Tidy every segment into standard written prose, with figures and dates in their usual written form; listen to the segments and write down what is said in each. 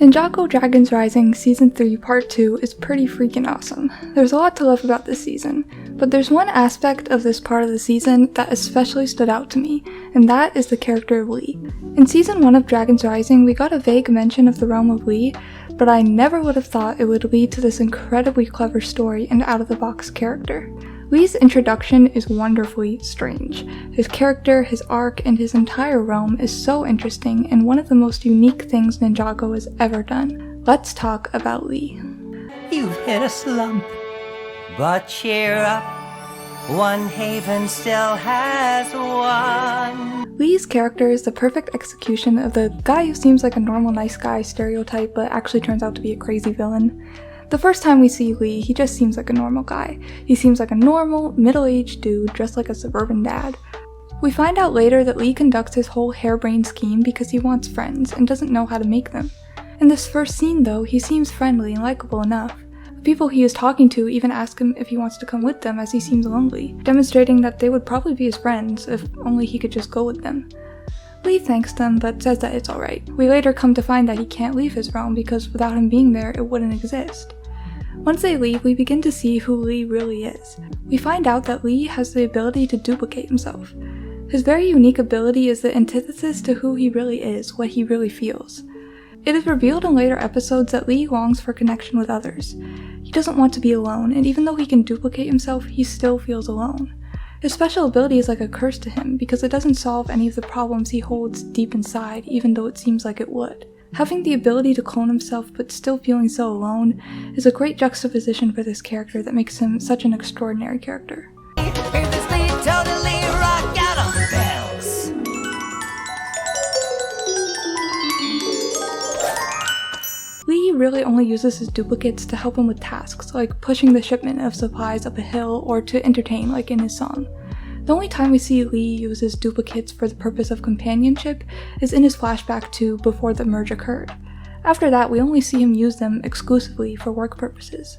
Ninjago Dragons Rising Season 3 Part 2 is pretty freaking awesome. There's a lot to love about this season, but there's one aspect of this part of the season that especially stood out to me, and that is the character of Lee. In Season 1 of Dragons Rising, we got a vague mention of the realm of Lee, but I never would have thought it would lead to this incredibly clever story and out-of-the-box character. Lee's introduction is wonderfully strange. His character, his arc, and his entire realm is so interesting and one of the most unique things Ninjago has ever done. Let's talk about Lee. You've hit a slump, but cheer up, One Haven still has won. Lee's character is the perfect execution of the guy who seems like a normal nice guy stereotype but actually turns out to be a crazy villain. The first time we see Lee, he just seems like a normal guy. He seems like a normal, middle-aged dude dressed like a suburban dad. We find out later that Lee conducts his whole harebrained scheme because he wants friends and doesn't know how to make them. In this first scene though, he seems friendly and likable enough. The people he is talking to even ask him if he wants to come with them as he seems lonely, demonstrating that they would probably be his friends if only he could just go with them. Lee thanks them, but says that it's alright. We later come to find that he can't leave his realm because without him being there, it wouldn't exist. Once they leave, we begin to see who Lee really is. We find out that Lee has the ability to duplicate himself. His very unique ability is the antithesis to who he really is, what he really feels. It is revealed in later episodes that Lee longs for connection with others. He doesn't want to be alone, and even though he can duplicate himself, he still feels alone. His special ability is like a curse to him because it doesn't solve any of the problems he holds deep inside, even though it seems like it would. Having the ability to clone himself but still feeling so alone is a great juxtaposition for this character that makes him such an extraordinary character. Totally rock out on the bells. Lee really only uses his duplicates to help him with tasks, like pushing the shipment of supplies up a hill or to entertain, like in his song. The only time we see Lee use his duplicates for the purpose of companionship is in his flashback to before the merge occurred. After that, we only see him use them exclusively for work purposes.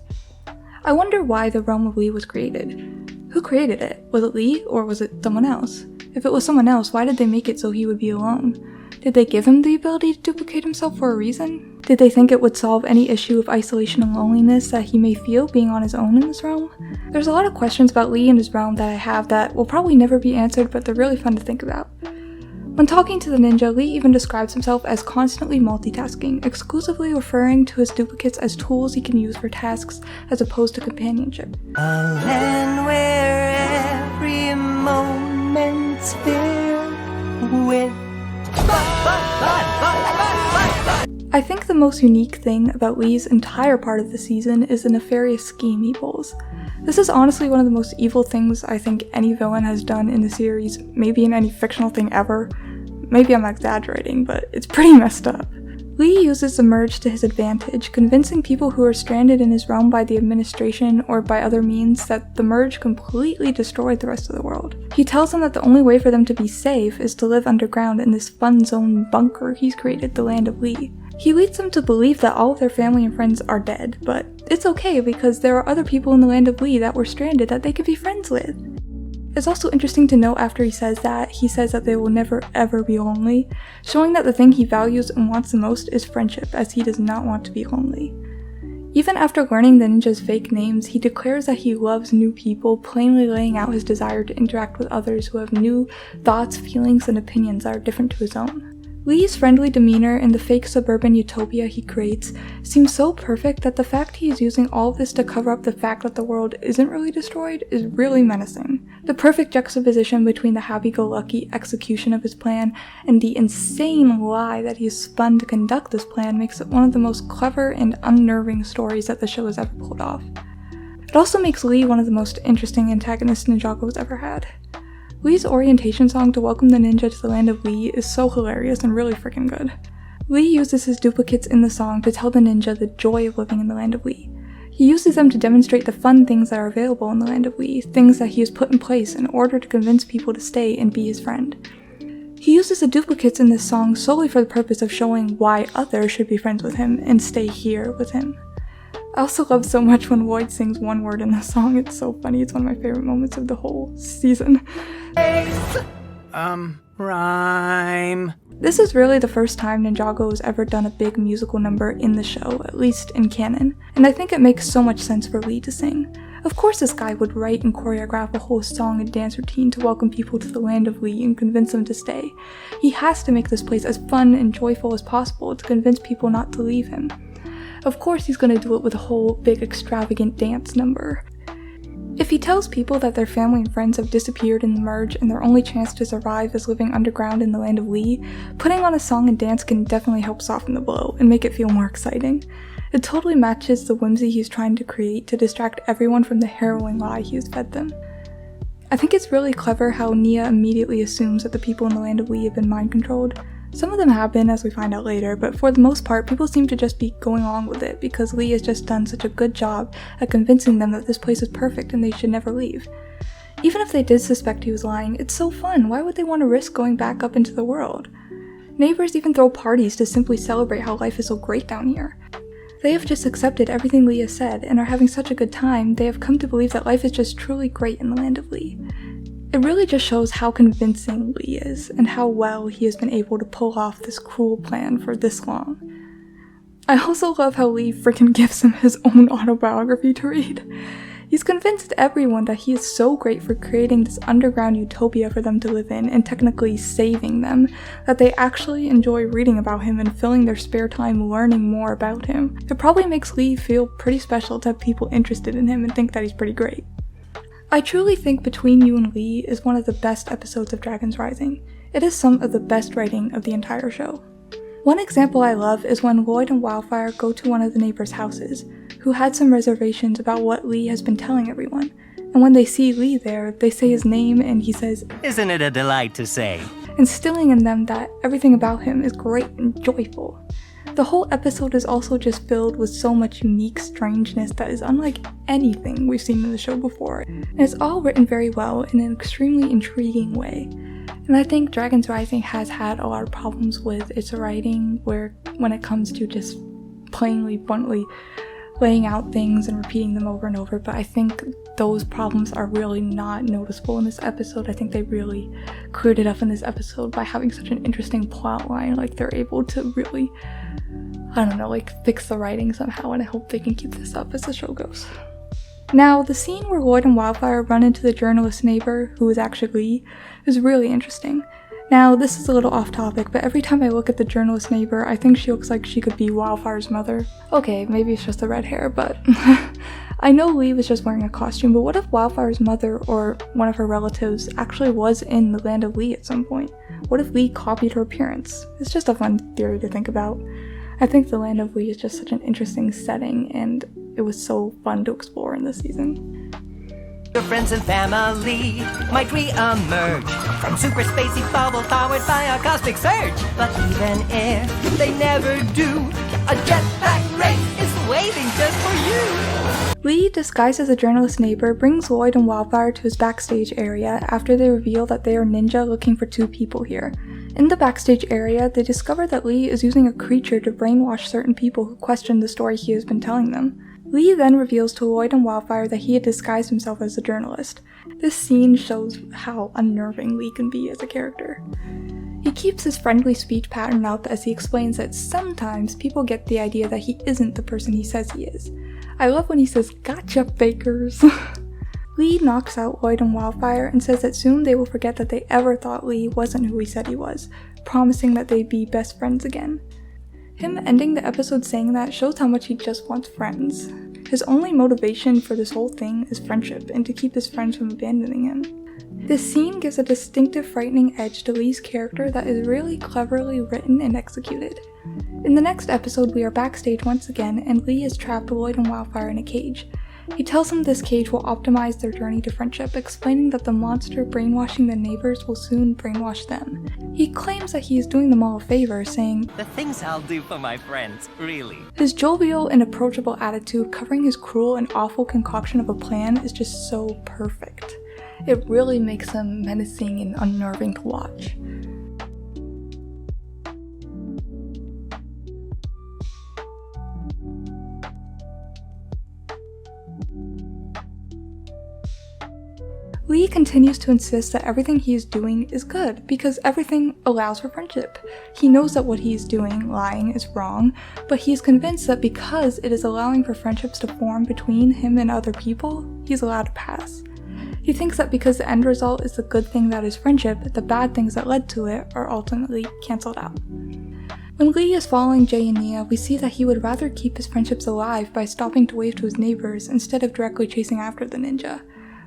I wonder why the realm of Lee was created. Who created it? Was it Lee, or was it someone else? If it was someone else, why did they make it so he would be alone? Did they give him the ability to duplicate himself for a reason? Did they think it would solve any issue of isolation and loneliness that he may feel being on his own in this realm? There's a lot of questions about Lee and his realm that I have that will probably never be answered, but they're really fun to think about. When talking to the ninja, Lee even describes himself as constantly multitasking, exclusively referring to his duplicates as tools he can use for tasks as opposed to companionship. A land where every moment's filled with I think the most unique thing about Lee's entire part of the season is the nefarious scheme he pulls. This is honestly one of the most evil things I think any villain has done in the series, maybe in any fictional thing ever. Maybe I'm exaggerating, but it's pretty messed up. Lee uses the merge to his advantage, convincing people who are stranded in his realm by the administration or by other means that the merge completely destroyed the rest of the world. He tells them that the only way for them to be safe is to live underground in this fun zone bunker he's created, the land of Lee. He leads them to believe that all of their family and friends are dead, but it's okay because there are other people in the land of Lee that were stranded that they could be friends with. It's also interesting to note after he says that they will never ever be lonely, showing that the thing he values and wants the most is friendship, as he does not want to be lonely. Even after learning the ninjas' fake names, he declares that he loves new people, plainly laying out his desire to interact with others who have new thoughts, feelings, and opinions that are different to his own. Lee's friendly demeanor and the fake suburban utopia he creates seems so perfect that the fact he is using all of this to cover up the fact that the world isn't really destroyed is really menacing. The perfect juxtaposition between the happy-go-lucky execution of his plan and the insane lie that he has spun to conduct this plan makes it one of the most clever and unnerving stories that the show has ever pulled off. It also makes Lee one of the most interesting antagonists Ninjago has ever had. Lee's orientation song to welcome the ninja to the land of Lee is so hilarious and really freaking good. Lee uses his duplicates in the song to tell the ninja the joy of living in the land of Lee. He uses them to demonstrate the fun things that are available in the land of Lee, things that he has put in place in order to convince people to stay and be his friend. He uses the duplicates in this song solely for the purpose of showing why others should be friends with him and stay here with him. I also love so much when Lloyd sings one word in the song. It's so funny. It's one of my favorite moments of the whole season. Rhyme. This is really the first time Ninjago has ever done a big musical number in the show, at least in canon, and I think it makes so much sense for Lee to sing. Of course this guy would write and choreograph a whole song and dance routine to welcome people to the land of Lee and convince them to stay. He has to make this place as fun and joyful as possible to convince people not to leave him. Of course he's gonna do it with a whole big extravagant dance number. If he tells people that their family and friends have disappeared in the merge and their only chance to survive is living underground in the land of Lee, putting on a song and dance can definitely help soften the blow and make it feel more exciting. It totally matches the whimsy he's trying to create to distract everyone from the harrowing lie he has fed them. I think it's really clever how Nia immediately assumes that the people in the land of Lee have been mind-controlled. Some of them have been, as we find out later, but for the most part, people seem to just be going along with it because Lee has just done such a good job at convincing them that this place is perfect and they should never leave. Even if they did suspect he was lying, it's so fun, why would they want to risk going back up into the world? Neighbors even throw parties to simply celebrate how life is so great down here. They have just accepted everything Lee has said and are having such a good time, they have come to believe that life is just truly great in the land of Lee. It really just shows how convincing Lee is, and how well he has been able to pull off this cruel plan for this long. I also love how Lee freaking gives him his own autobiography to read. He's convinced everyone that he is so great for creating this underground utopia for them to live in and technically saving them, that they actually enjoy reading about him and filling their spare time learning more about him. It probably makes Lee feel pretty special to have people interested in him and think that he's pretty great. I truly think Between You and Lee is one of the best episodes of Dragons Rising. It is some of the best writing of the entire show. One example I love is when Lloyd and Wildfire go to one of the neighbors' houses, who had some reservations about what Lee has been telling everyone, and when they see Lee there, they say his name and he says, Isn't it a delight to say? instilling in them that everything about him is great and joyful. The whole episode is also just filled with so much unique strangeness that is unlike anything we've seen in the show before, and it's all written very well in an extremely intriguing way. And I think Dragons Rising has had a lot of problems with its writing when it comes to just plainly, bluntly laying out things and repeating them over and over, but I think those problems are really not noticeable in this episode. I think they really cleared it up in this episode by having such an interesting plot line. Like, they're able to really, I don't know, like, fix the writing somehow, and I hope they can keep this up as the show goes. Now, the scene where Lloyd and Wildfire run into the journalist neighbor, who is actually Lee, is really interesting. Now, this is a little off topic, but every time I look at the journalist neighbor, I think she looks like she could be Wildfire's mother. Okay, maybe it's just the red hair, but I know Lee was just wearing a costume, but what if Wildfire's mother or one of her relatives actually was in the land of Lee at some point? What if Lee copied her appearance? It's just a fun theory to think about. I think the land of Lee is just such an interesting setting, and it was so fun to explore in this season. Your friends and family might re-emerge from super spacey bubble powered by a cosmic surge. But even if they never do, a jetpack race is waiting just for you. Lee, disguised as a journalist neighbor, brings Lloyd and Wildfire to his backstage area after they reveal that they are ninja looking for 2 people here. In the backstage area, they discover that Lee is using a creature to brainwash certain people who question the story he has been telling them. Lee then reveals to Lloyd and Wildfire that he had disguised himself as a journalist. This scene shows how unnerving Lee can be as a character. He keeps his friendly speech pattern up as he explains that sometimes people get the idea that he isn't the person he says he is. I love when he says, "Gotcha, fakers!" Lee knocks out Lloyd and Wildfire and says that soon they will forget that they ever thought Lee wasn't who he said he was, promising that they'd be best friends again. Him ending the episode saying that shows how much he just wants friends. His only motivation for this whole thing is friendship and to keep his friends from abandoning him. This scene gives a distinctive frightening edge to Lee's character that is really cleverly written and executed. In the next episode, we are backstage once again, and Lee has trapped Lloyd and Wildfire in a cage. He tells them this cage will optimize their journey to friendship, explaining that the monster brainwashing the neighbors will soon brainwash them. He claims that he is doing them all a favor, saying, The things I'll do for my friends, really. His jovial and approachable attitude covering his cruel and awful concoction of a plan is just so perfect. It really makes him menacing and unnerving to watch. Lee continues to insist that everything he is doing is good because everything allows for friendship. He knows that what he is doing, lying, is wrong, but he is convinced that because it is allowing for friendships to form between him and other people, he's allowed to pass. He thinks that because the end result is the good thing that is friendship, the bad things that led to it are ultimately cancelled out. When Lee is following Jay and Nia, we see that he would rather keep his friendships alive by stopping to wave to his neighbors instead of directly chasing after the ninja.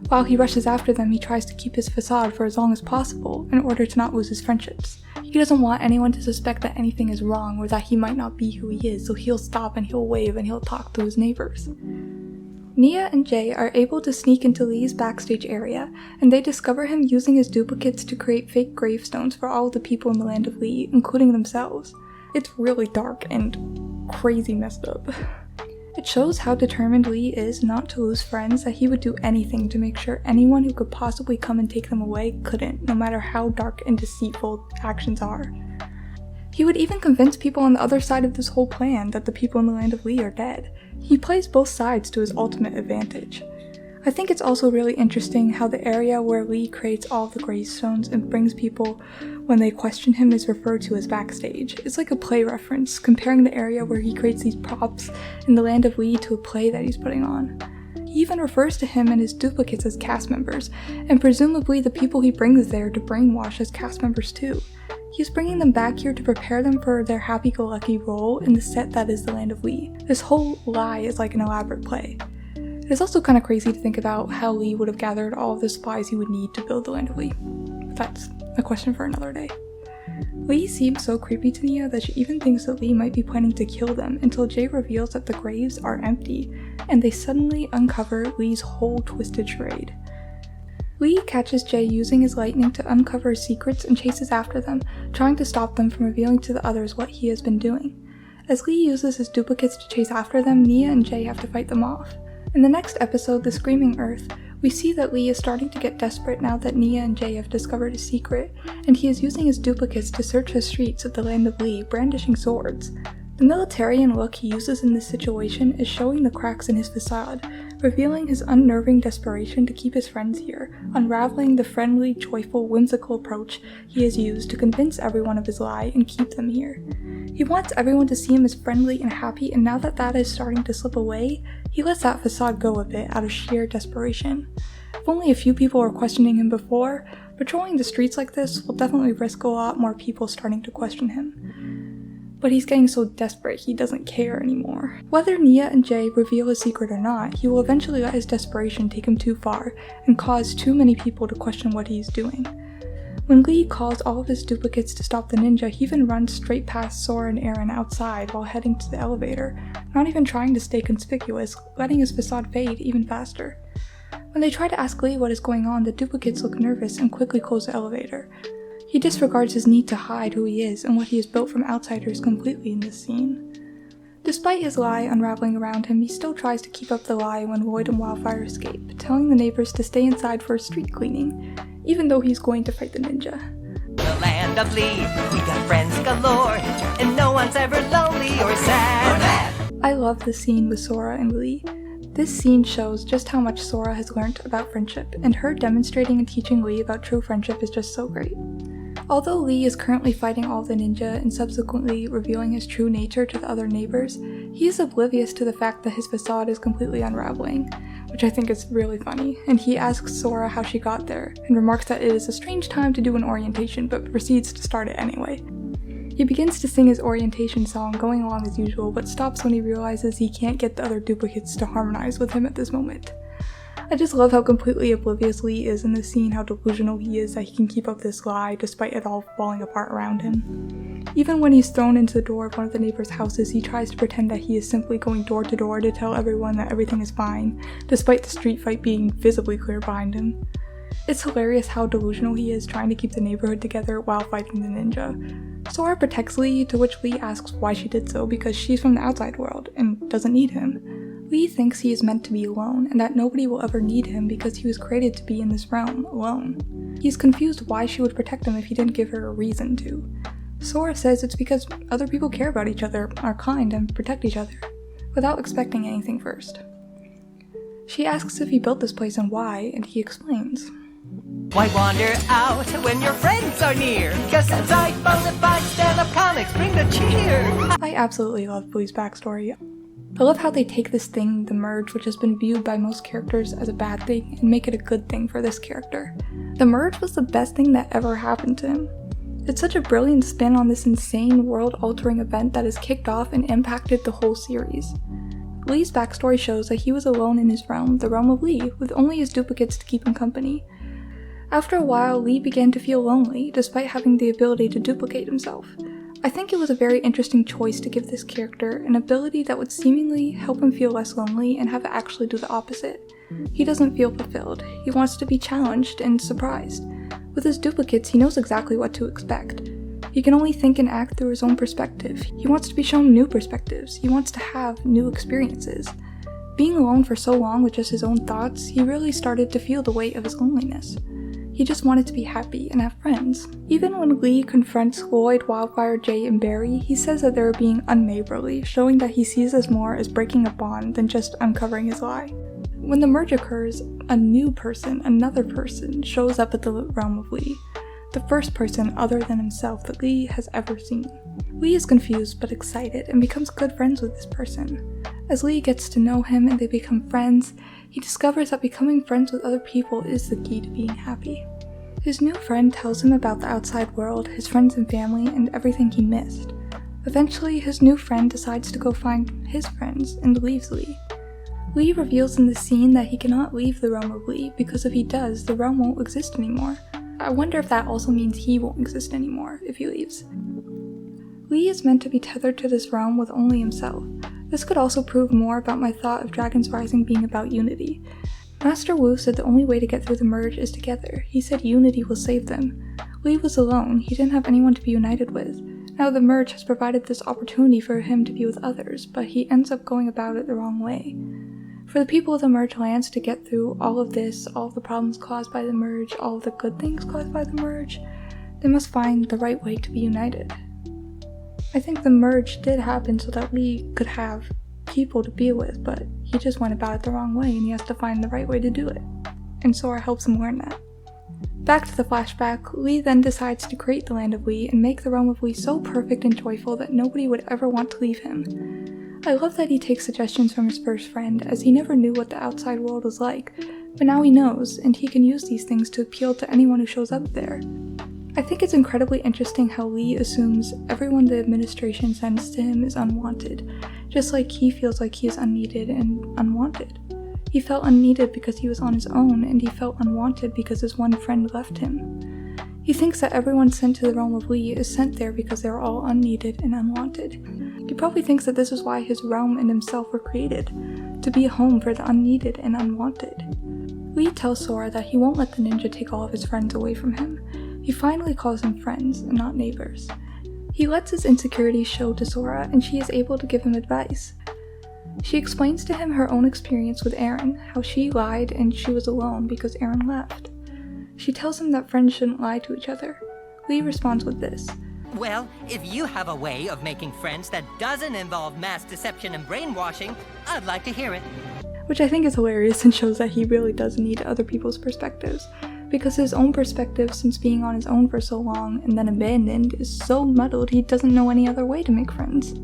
While he rushes after them, he tries to keep his facade for as long as possible in order to not lose his friendships. He doesn't want anyone to suspect that anything is wrong or that he might not be who he is, so he'll stop and he'll wave and he'll talk to his neighbors. Nia and Jay are able to sneak into Lee's backstage area, and they discover him using his duplicates to create fake gravestones for all of the people in the land of Lee, including themselves. It's really dark and crazy messed up. It shows how determined Lee is not to lose friends, that he would do anything to make sure anyone who could possibly come and take them away couldn't, no matter how dark and deceitful actions are. He would even convince people on the other side of this whole plan that the people in the land of Lee are dead. He plays both sides to his ultimate advantage. I think it's also really interesting how the area where Lee creates all of the gravestones and brings people when they question him is referred to as backstage. It's like a play reference, comparing the area where he creates these props in the land of Lee to a play that he's putting on. He even refers to him and his duplicates as cast members, and presumably the people he brings there to brainwash as cast members too. He's bringing them back here to prepare them for their happy-go-lucky role in the set that is the land of Lee. This whole lie is like an elaborate play. It is also kind of crazy to think about how Lee would have gathered all of the supplies he would need to build the land of Lee. But that's a question for another day. Lee seems so creepy to Nia that she even thinks that Lee might be planning to kill them until Jay reveals that the graves are empty, and they suddenly uncover Lee's whole twisted charade. Lee catches Jay using his lightning to uncover his secrets and chases after them, trying to stop them from revealing to the others what he has been doing. As Lee uses his duplicates to chase after them, Nia and Jay have to fight them off. In the next episode, The Screaming Earth, we see that Lee is starting to get desperate now that Nia and Jay have discovered his secret, and he is using his duplicates to search the streets of the land of Lee, brandishing swords. The militarian look he uses in this situation is showing the cracks in his facade, revealing his unnerving desperation to keep his friends here, unraveling the friendly, joyful, whimsical approach he has used to convince everyone of his lie and keep them here. He wants everyone to see him as friendly and happy, and now that that is starting to slip away, he lets that facade go a bit out of sheer desperation. If only a few people were questioning him before, patrolling the streets like this will definitely risk a lot more people starting to question him. But he's getting so desperate he doesn't care anymore. Whether Nia and Jay reveal his secret or not, he will eventually let his desperation take him too far and cause too many people to question what he is doing. When Lee calls all of his duplicates to stop the ninja, he even runs straight past Sora and Aaron outside while heading to the elevator, not even trying to stay conspicuous, letting his facade fade even faster. When they try to ask Lee what is going on, the duplicates look nervous and quickly close the elevator. He disregards his need to hide who he is and what he has built from outsiders completely in this scene. Despite his lie unraveling around him, he still tries to keep up the lie when Lloyd and Wildfire escape, telling the neighbors to stay inside for street cleaning, even though he's going to fight the ninja. The land of Lee, we got friends galore, and no one's ever lonely or sad. I love the scene with Sora and Lee. This scene shows just how much Sora has learned about friendship, and her demonstrating and teaching Lee about true friendship is just so great. Although Lee is currently fighting all the ninja and subsequently revealing his true nature to the other neighbors, he is oblivious to the fact that his facade is completely unraveling, which I think is really funny, and he asks Sora how she got there, and remarks that it is a strange time to do an orientation, but proceeds to start it anyway. He begins to sing his orientation song, going along as usual, but stops when he realizes he can't get the other duplicates to harmonize with him at this moment. I just love how completely oblivious Lee is in this scene, how delusional he is that he can keep up this lie despite it all falling apart around him. Even when he's thrown into the door of one of the neighbors' houses, he tries to pretend that he is simply going door to door to tell everyone that everything is fine, despite the street fight being visibly clear behind him. It's hilarious how delusional he is trying to keep the neighborhood together while fighting the ninja. Sora protects Lee, to which Lee asks why she did so because she's from the outside world and doesn't need him. Lee thinks he is meant to be alone, and that nobody will ever need him because he was created to be in this realm, alone. He's confused why she would protect him if he didn't give her a reason to. Sora says it's because other people care about each other, are kind, and protect each other, without expecting anything first. She asks if he built this place and why, and he explains. Why wander out when your friends are near? Cause inside bonafide stand-up comics bring the cheer. I absolutely love Blue's backstory. I love how they take this thing, the merge, which has been viewed by most characters as a bad thing, and make it a good thing for this character. The merge was the best thing that ever happened to him. It's such a brilliant spin on this insane, world-altering event that has kicked off and impacted the whole series. Lee's backstory shows that he was alone in his realm, the realm of Lee, with only his duplicates to keep him company. After a while, Lee began to feel lonely, despite having the ability to duplicate himself. I think it was a very interesting choice to give this character an ability that would seemingly help him feel less lonely and have it actually do the opposite. He doesn't feel fulfilled. He wants to be challenged and surprised. With his duplicates, he knows exactly what to expect. He can only think and act through his own perspective. He wants to be shown new perspectives. He wants to have new experiences. Being alone for so long with just his own thoughts, he really started to feel the weight of his loneliness. He just wanted to be happy and have friends. Even when Lee confronts Lloyd, Wildfire, Jay, and Barry, he says that they're being unneighborly, showing that he sees this more as breaking a bond than just uncovering his lie. When the merge occurs, a new person, another person, shows up at the realm of Lee. The first person other than himself that Lee has ever seen. Lee is confused but excited and becomes good friends with this person. As Lee gets to know him and they become friends, he discovers that becoming friends with other people is the key to being happy. His new friend tells him about the outside world, his friends and family, and everything he missed. Eventually, his new friend decides to go find his friends and leaves Lee. Lee reveals in the scene that he cannot leave the realm of Lee because if he does, the realm won't exist anymore. I wonder if that also means he won't exist anymore if he leaves. Lee is meant to be tethered to this realm with only himself. This could also prove more about my thought of Dragon's Rising being about unity. Master Wu said the only way to get through the merge is together. He said unity will save them. Lee was alone, he didn't have anyone to be united with. Now the merge has provided this opportunity for him to be with others, but he ends up going about it the wrong way. For the people of the merge lands to get through all of this, all of the problems caused by the merge, all of the good things caused by the merge, they must find the right way to be united. I think the merge did happen so that Lee could have people to be with, but he just went about it the wrong way and he has to find the right way to do it. And Sora helps him learn that. Back to the flashback, Lee then decides to create the land of Lee and make the realm of Lee so perfect and joyful that nobody would ever want to leave him. I love that he takes suggestions from his first friend, as he never knew what the outside world was like, but now he knows, and he can use these things to appeal to anyone who shows up there. I think it's incredibly interesting how Lee assumes everyone the administration sends to him is unwanted, just like he feels like he is unneeded and unwanted. He felt unneeded because he was on his own, and he felt unwanted because his one friend left him. He thinks that everyone sent to the realm of Lee is sent there because they are all unneeded and unwanted. He probably thinks that this is why his realm and himself were created, to be a home for the unneeded and unwanted. Lee tells Sora that he won't let the ninja take all of his friends away from him. He finally calls them friends and not neighbors. He lets his insecurities show to Sora, and she is able to give him advice. She explains to him her own experience with Aaron, how she lied and she was alone because Aaron left. She tells him that friends shouldn't lie to each other. Lee responds with this. Well, if you have a way of making friends that doesn't involve mass deception and brainwashing, I'd like to hear it. Which I think is hilarious and shows that he really does need other people's perspectives, because his own perspective since being on his own for so long and then abandoned is so muddled he doesn't know any other way to make friends.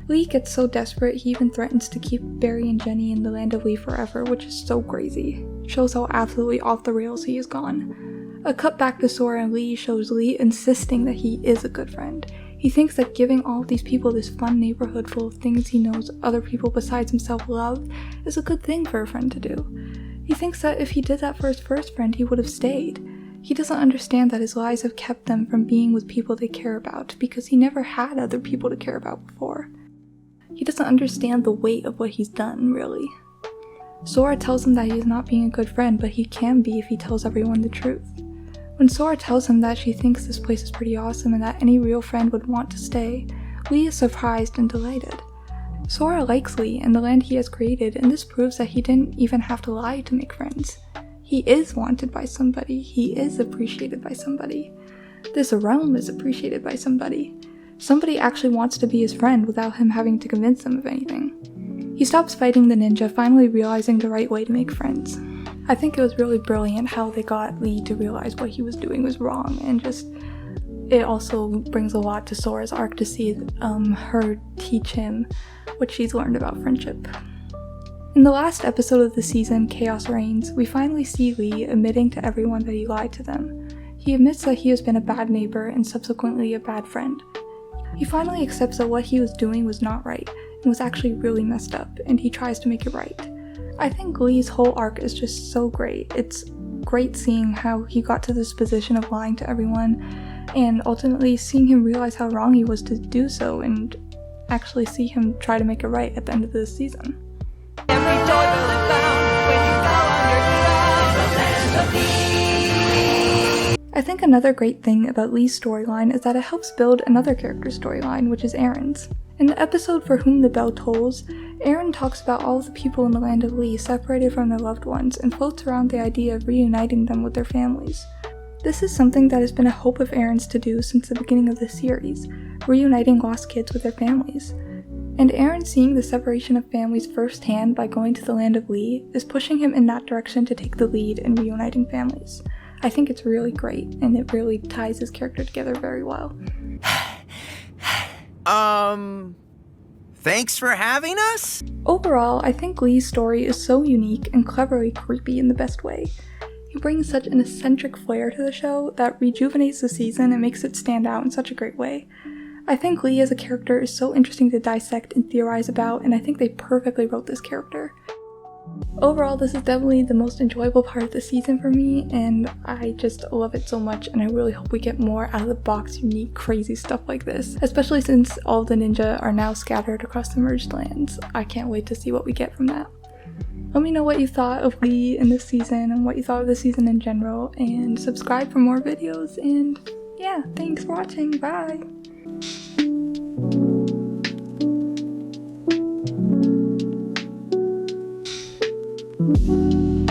Lee gets so desperate he even threatens to keep Barry and Jenny in the land of Lee forever, which is so crazy. Shows how absolutely off the rails he has gone. A cut back to Sora and Lee shows Lee insisting that he is a good friend. He thinks that giving all of these people this fun neighborhood full of things he knows other people besides himself love is a good thing for a friend to do. He thinks that if he did that for his first friend, he would have stayed. He doesn't understand that his lies have kept them from being with people they care about, because he never had other people to care about before. He doesn't understand the weight of what he's done, really. Sora tells him that he is not being a good friend, but he can be if he tells everyone the truth. When Sora tells him that she thinks this place is pretty awesome and that any real friend would want to stay, Lee is surprised and delighted. Sora likes Lee and the land he has created, and this proves that he didn't even have to lie to make friends. He is wanted by somebody, he is appreciated by somebody. This realm is appreciated by somebody. Somebody actually wants to be his friend without him having to convince them of anything. He stops fighting the ninja, finally realizing the right way to make friends. I think it was really brilliant how they got Lee to realize what he was doing was wrong, and just it also brings a lot to Sora's arc to see her teach him what she's learned about friendship. In the last episode of the season, Chaos Reigns, we finally see Lee admitting to everyone that he lied to them. He admits that he has been a bad neighbor and subsequently a bad friend. He finally accepts that what he was doing was not right and was actually really messed up, and he tries to make it right. I think Lee's whole arc is just so great. It's great seeing how he got to this position of lying to everyone, and ultimately seeing him realize how wrong he was to do so, and actually see him try to make it right at the end of this season. Every joy will be found when you go underground, the land of Lee. I think another great thing about Lee's storyline is that it helps build another character's storyline, which is Aaron's. In the episode For Whom the Bell Tolls, Aaron talks about all of the people in the land of Lee separated from their loved ones and floats around the idea of reuniting them with their families. This is something that has been a hope of Aaron's to do since the beginning of the series, reuniting lost kids with their families. And Aaron seeing the separation of families firsthand by going to the land of Lee is pushing him in that direction to take the lead in reuniting families. I think it's really great, and it really ties his character together very well. Thanks for having us? Overall, I think Lee's story is so unique and cleverly creepy in the best way. He brings such an eccentric flair to the show that rejuvenates the season and makes it stand out in such a great way. I think Lee as a character is so interesting to dissect and theorize about, and I think they perfectly wrote this character. Overall, this is definitely the most enjoyable part of the season for me, and I just love it so much, and I really hope we get more out of the box, unique, crazy stuff like this, especially since all of the ninja are now scattered across the merged lands. I can't wait to see what we get from that. Let me know what you thought of Lee in this season and what you thought of the season in general, and subscribe for more videos, and yeah, thanks for watching, bye! Thank you.